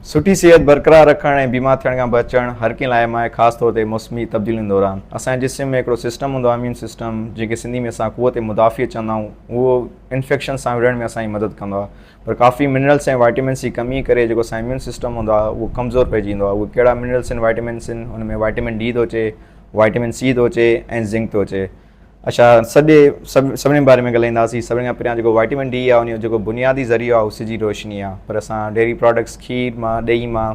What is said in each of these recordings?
सुठी सेहत बरक़रार रखण ऐं बीमार थियण खां बचणु हर कंहिं लाइ आहे, ख़ासि तौर ते मौसमी तब्दीलियुनि दौरान। असांजे जिस्म में हिकिड़ो सिस्टम हूंदो आहे, इम्यून सिस्टम, जंहिंखे सिंधी में असां क़ुव्वत मुदाफ़िअ चवंदा आहियूं। उहो इन्फेक्शन सां विढ़ण में असांजी मदद कंदो आहे। पर काफ़ी मिनरल्स ऐं वाइटामिन्स जी कमी करे जेको असांजो इम्यून सिस्टम हूंदो आहे उहो कमज़ोर पइजी वेंदो आहे। उहे कहिड़ा मिनरल्स आहिनि, वाइटामिन्स आहिनि, हुन में वाइटामिन डी थो अचे, वाइटामिन सी थो अचे ऐं ज़िंक थो अचे। अच्छा, सभिनी बारे में ॻाल्हाईंदासीं। सभिनी खां पहिरियां जेको वाइटामिन डी आहे, उन जो जेको बुनियादी ज़रियो आहे उहो सिजी रोशनी आहे। पर असां डेयरी प्रोडक्ट्स, खीर मां, ॾही मां,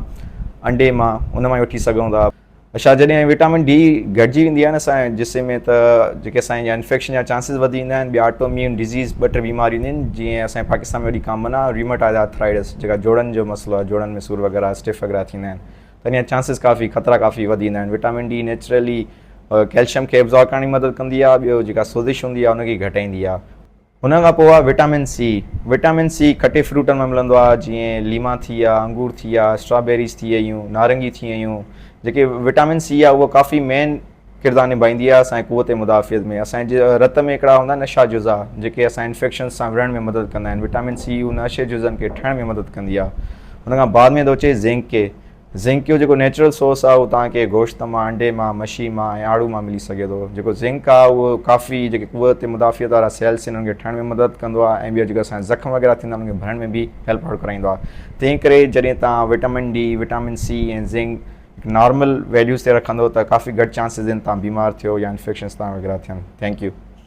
अंडे मां, उन मां वठी सघूं था। अच्छा, जॾहिं विटामिन डी घटिजी वेंदी आहे न असांजे जिस्म में, त जेके असांजा इन्फेक्शन जा चांसिस वधी वेंदा आहिनि। ॿिया ऑटोइम्यून डिज़ीज़ 2-3 बीमारियूं ईंदियूं आहिनि, जीअं असांजे पाकिस्तान में वॾी कॉमन आहे रूमेटॉइड आर्थराइटिस, जेका जोड़नि जो मसइलो आहे, जोड़नि में सूर वग़ैरह, स्टिफ वग़ैरह थींदा आहिनि। त इन जा चांसिस ख़तरा काफ़ी वधी वेंदा आहिनि। विटामिन डी नेचुरली कैल्शियम खे एब्ज़ॉर्ब करण में मदद कंदी आहे। ॿियो जेका सोज़िश हूंदी आहे उनखे घटाईंदी आहे। हुन खां पोइ आहे विटामिन सी। विटामिन सी खटे फ्रूटनि में मिलंदो आहे, जीअं लीमा थी विया, अंगूर थी विया, स्ट्रॉबेरीज़ थी वयूं, नारंगी थी वयूं। जेके विटामिन सी आहे उहो काफ़ी मेन किरदारु निभाईंदी आहे असांजे क़ुव्वत मुदाफ़ियत में। असांजे रत में हिकिड़ा हूंदा आहिनि नशा जुज़ा, जेके असां इन्फेक्शन सां विढ़ण में मदद कंदा आहिनि। विटामिन सी उन नशे जुज़नि खे ठहण में मदद कंदी आहे। हुन खां बाद में थो अचे ज़िंक। ज़िंक जो जेको नेचुरल सोर्स आहे उहो तव्हांखे गोश्त मां, अंडे मां, मच्छी मां ऐं आड़ू मां मिली सघे थो। जेको ज़िंक आहे उहो काफ़ी जेके क़ुव्वत मुदाफ़ियत वारा सेल्स आहिनि उनखे ठहण में मदद कंदो आहे। ऐं ॿियो जेको असांजा ज़ख़्म वग़ैरह थींदा आहिनि उनखे भरण में बि हेल्प कराईंदो आहे। तंहिं करे जॾहिं तव्हां विटामिन डी, विटामिन सी ऐं ज़िंक नॉर्मल वैल्यूज़ ते रखंदो त काफ़ी घटि चांसिस आहिनि तव्हां बीमार थियो या इन्फेक्शन्स तव्हां वग़ैरह थियनि। Thank U.